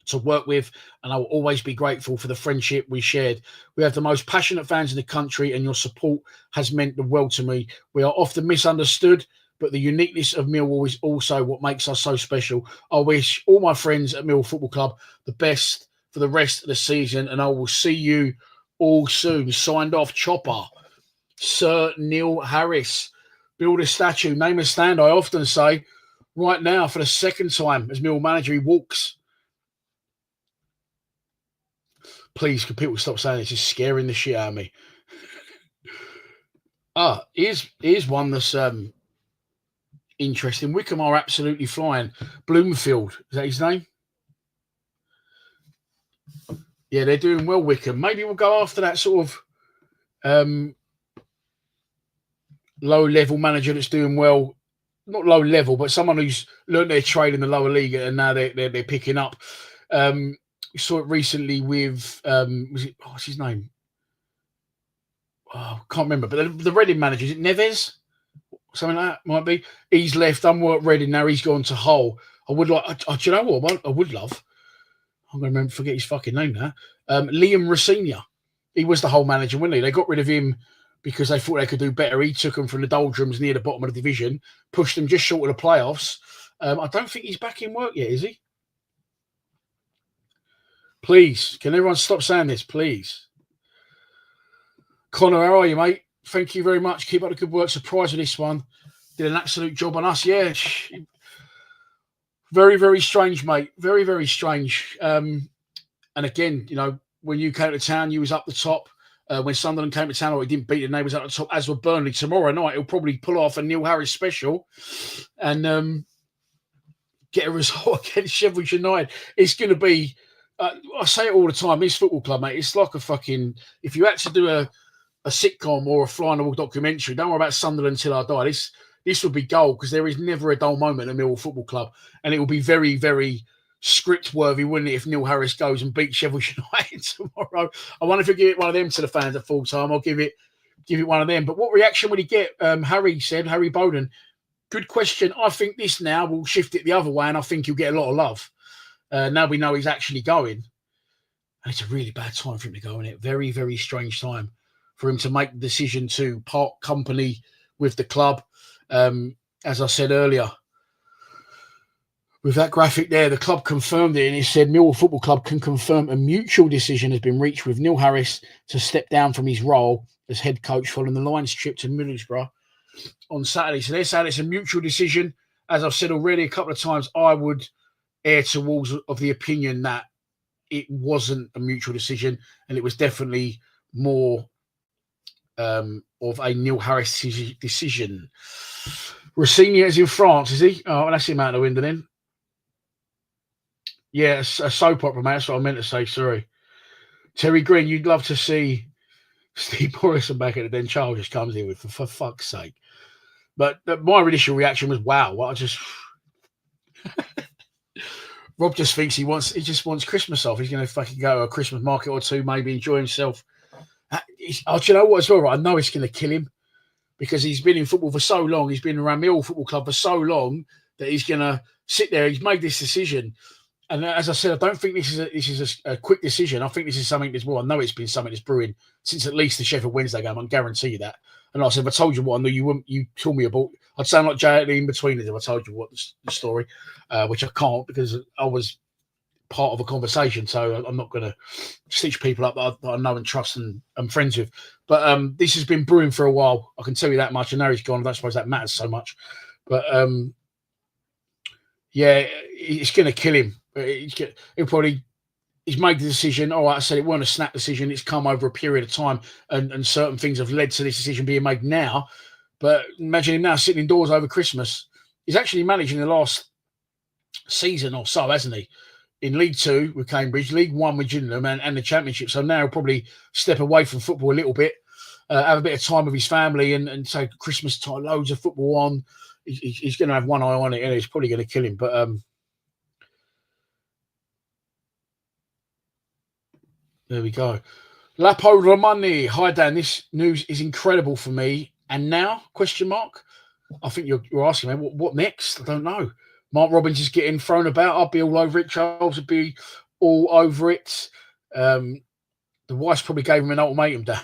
to work with, and I will always be grateful for the friendship we shared. We have the most passionate fans in the country, and your support has meant the world to me. We are often misunderstood, but the uniqueness of Millwall is also what makes us so special. I wish all my friends at Millwall Football Club the best for the rest of the season, and I will see you all soon. Signed off, Chopper. Sir Neil Harris. Build a statue, name a stand, I often say. Right now, for the second time as Millwall manager, he walks. Please, can people stop saying this? It's scaring the shit out of me. Here's one that's interesting. Wickham are absolutely flying. Bloomfield, is that his name? Yeah, they're doing well, Wickham. Maybe we'll go after that sort of low-level manager that's doing well. Not low level, but someone who's learned their trade in the lower league and now they're picking up. We saw it recently with what's his name? Oh, I can't remember. But the Reading manager, is it Neves? Something like that might be. He's left, unworked Reading, now he's gone to Hull. I would like. Do you know what? I would love. I'm going to forget his fucking name now. Liam Rosenior. He was the Hull manager, wasn't he? They got rid of him because they thought they could do better. He took them from the doldrums near the bottom of the division, pushed them just short of the playoffs. I don't think he's back in work yet, is he? Please, can everyone stop saying this, please? Connor, how are you, mate? Thank you very much. Keep up the good work. Surprised with this one. Did an absolute job on us. Yeah. Very, very strange, mate. Very, very strange. And again, when you came to town, you was up the top. When Sunderland came to town, he didn't beat the neighbours at the top, as were Burnley. Tomorrow night, he'll probably pull off a Neil Harris special and get a result against Sheffield United. It's going to be, I say it all the time, this football club, mate, it's like a fucking, if you had to do a sitcom or a fly-on-the-wall documentary, don't worry about Sunderland until I die. This would be gold, because there is never a dull moment at Millwall Football Club, and it will be very, very script-worthy, wouldn't it, if Neil Harris goes and beats Sheffield United tomorrow? I wonder if he'll give it one of them to the fans at full time. I'll give it one of them. But what reaction would he get? Harry Bowden, good question. I think this now will shift it the other way, and I think he'll get a lot of love. Now we know he's actually going. And it's a really bad time for him to go, isn't it? Very, very strange time for him to make the decision to part company with the club. As I said earlier, with that graphic there, the club confirmed it, and it said Millwall Football Club can confirm a mutual decision has been reached with Neil Harris to step down from his role as head coach following the Lions trip to Middlesbrough on Saturday. So they're saying it's a mutual decision. As I've said already a couple of times, I would err towards of the opinion that it wasn't a mutual decision, and it was definitely more of a Neil Harris decision. Resigns is in France, is he? Oh, that's him out the window then. Yeah, a soap opera, mate. That's what I meant to say. Sorry. Terry Green, you'd love to see Steve Morrison back at the Den. Charles just comes in with, for fuck's sake. But my initial reaction was, wow, what I just... Rob just thinks he just wants Christmas off. He's going to fucking go to a Christmas market or two, maybe enjoy himself. Do you know what as well? Right? I know it's going to kill him because he's been in football for so long. He's been around Millwall Football Club for so long that he's going to sit there. He's made this decision. And as I said, I don't think this is a quick decision. I think this is something that's I know it's been something that's brewing since at least the Sheffield Wednesday game. I can guarantee you that. And like I said, if I told you what I knew, you wouldn't. You told me about. I'd sound like Jay at the in-betweeners if I told you what the story, which I can't because I was part of a conversation. So I'm not going to stitch people up that I know and trust and I'm friends with. But this has been brewing for a while. I can tell you that much. And now he's gone. I don't suppose that matters so much. But yeah, it's going to kill him. He's made the decision. All right, I said it wasn't a snap decision. It's come over a period of time, and certain things have led to this decision being made now. But imagine him now sitting indoors over Christmas. He's actually managing the last season or so, hasn't he? In League 2 with Cambridge, League 1 with Gillingham, and the Championship. So now he'll probably step away from football a little bit, have a bit of time with his family, and take Christmas time, loads of football on. He's going to have one eye on it, and it's probably going to kill him. But there we go. Lapo Romani. Hi, Dan. This news is incredible for me. And now, question mark? I think you're asking, man, what next? I don't know. Mark Robbins is getting thrown about. I'll be all over it. Charles will be all over it. The wife probably gave him an ultimatum, Dan.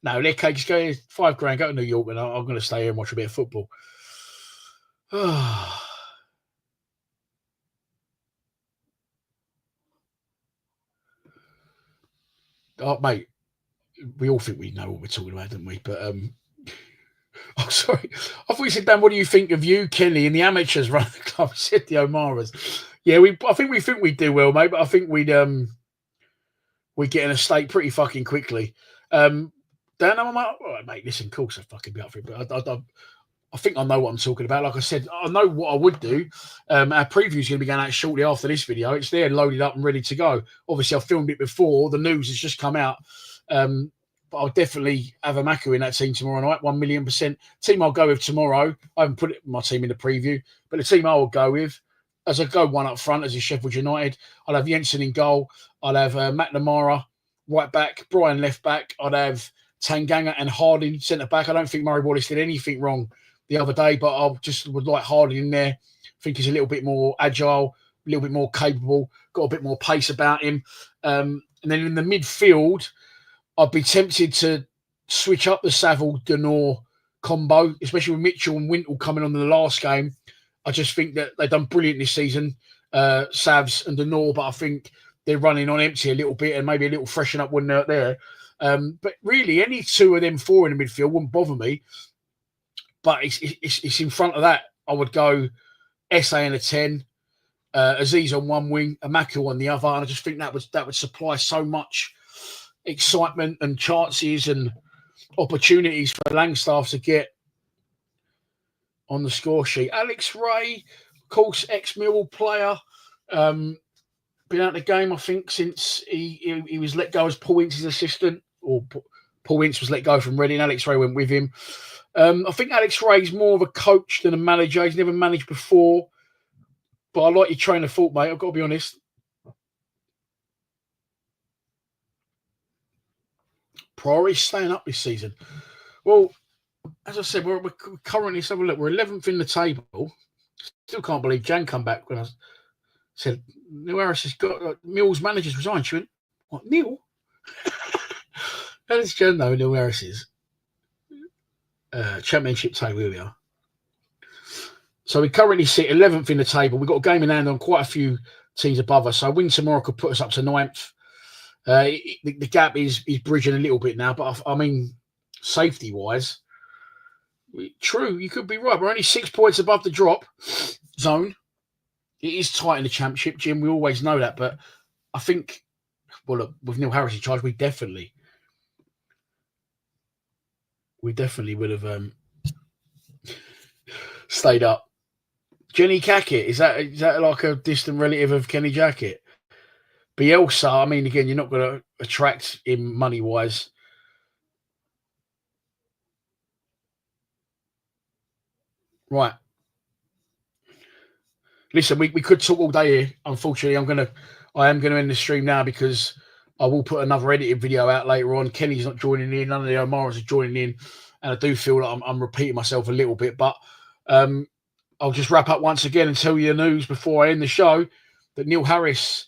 No, let Cake just go here, $5,000, go to New York, and I'm going to stay here and watch a bit of football. Oh, mate, we all think we know what we're talking about, don't we? But oh, sorry. I thought you said, Dan, what do you think of you, Kenny, and the amateurs running the club? I said the O'Maras. Yeah, I think we'd do well, mate, but I think we'd get in a state pretty fucking quickly. Dan, I'm like, all right, mate, listen, of course I'd fucking be up for it, but I think I know what I'm talking about. Like I said, I know what I would do. Our preview is going to be going out shortly after this video. It's there, loaded up and ready to go. Obviously, I filmed it before. The news has just come out. But I'll definitely have a Mako in that team tomorrow night, 1,000,000%. Team I'll go with tomorrow. I haven't put my team in the preview, but the team I will go with, as I go one up front, as is Sheffield United, I'll have Jensen in goal. I'll have McNamara right back, Brian left back. I'd have Tanganga and Harding centre back. I don't think Murray Wallace did anything wrong the other day, but I would like Harding in there. I think he's a little bit more agile, a little bit more capable, got a bit more pace about him. And then in the midfield, I'd be tempted to switch up the Saville-Denor combo, especially with Mitchell and Wintle coming on in the last game. I just think that they've done brilliant this season, Savs and Denor, but I think they're running on empty a little bit and maybe a little freshen up when they're there. But really, any two of them four in the midfield wouldn't bother me. But it's in front of that. I would go SA in a 10, Aziz on one wing, Amaku on the other, and I just think that would supply so much excitement and chances and opportunities for Langstaff to get on the score sheet. Alex Ray, of course, ex-Millwall player, been out of the game, I think, since he was let go as Paul Ince's assistant, or Paul Ince was let go from Reading. Alex Ray went with him. I think Alex Ray's more of a coach than a manager. He's never managed before. But I like your train of thought, mate. I've got to be honest. Priorities staying up this season. Well, as I said, we're currently, let's have a look. We're 11th in the table. Still can't believe Jan come back when I said, Neil Harris has got Mill's managers resigned. She went, what, Neil? How does Jan know Neil Harris is? Championship table, here we are. So we currently sit 11th in the table. We've got a game in hand on quite a few teams above us. So a win tomorrow could put us up to 9th. The gap is bridging a little bit now, but I mean, safety-wise, true, you could be right. We're only 6 points above the drop zone. it is tight in the Championship, Jim. We always know that, but I think, well, look, with Neil Harris in charge, we definitely would have stayed up. Jenny Cackett, is that like a distant relative of Kenny Jackett? Bielsa, I mean, again, you're not going to attract him money-wise. Right. Listen, we could talk all day here. Unfortunately, I am gonna end the stream now because I will put another edited video out later on. Kenny's not joining in, none of the O'Maras are joining in, and I do feel like I'm repeating myself a little bit, but I'll just wrap up once again and tell you the news before I end the show that Neil Harris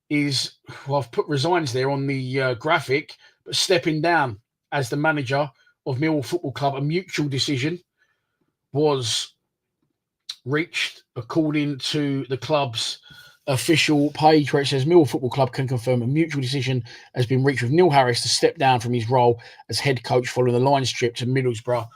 is, well, I've put resigns there on the graphic, but stepping down as the manager of Millwall Football Club. A mutual decision was reached according to the club's official page, where it says Millwall Football Club can confirm a mutual decision has been reached with Neil Harris to step down from his role as head coach following the Lions trip to Middlesbrough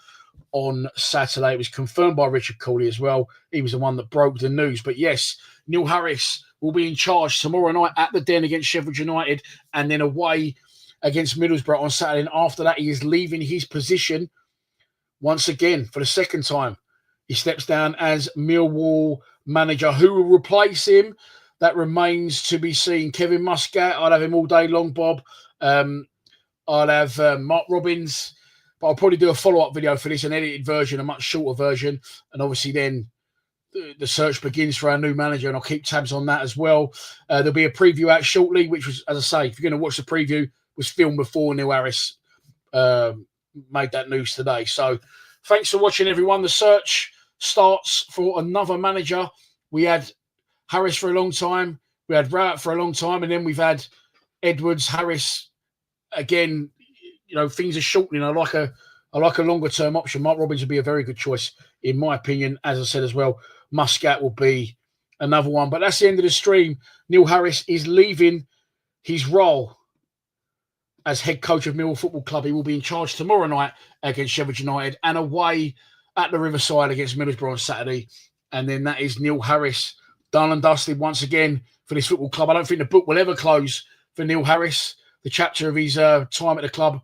on Saturday. It was confirmed by Richard Cooley as well. He was the one that broke the news. But yes, Neil Harris will be in charge tomorrow night at the Den against Sheffield United, and then away against Middlesbrough on Saturday. And after that, he is leaving his position once again for the second time. He steps down as Millwall manager. Who will replace him? That remains to be seen. Kevin Muscat, I'd have him all day long, Bob. I'll have Mark Robbins, but I'll probably do a follow-up video for this, an edited version, a much shorter version. And obviously then the search begins for our new manager, and I'll keep tabs on that as well. There'll be a preview out shortly, which was, as I say, if you're going to watch the preview, was filmed before Neil Harris made that news today. So thanks for watching, everyone. The search starts for another manager. We had Harris for a long time. We had Rowett for a long time. And then we've had Edwards, Harris. Again, you know, things are shortening. I like a longer term option. Mark Robbins would be a very good choice, in my opinion. As I said as well, Muscat will be another one. But that's the end of the stream. Neil Harris is leaving his role as head coach of Millwall Football Club. He will be in charge tomorrow night against Sheffield United and away at the Riverside against Middlesbrough on Saturday. And then that is Neil Harris done and dusted once again for this football club. I don't think the book will ever close for Neil Harris, the chapter of his time at the club.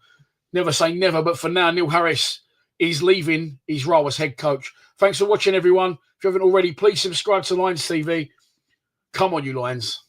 Never say never, but for now, Neil Harris is leaving his role as head coach. Thanks for watching, everyone. If you haven't already, please subscribe to Lions TV. Come on, you Lions.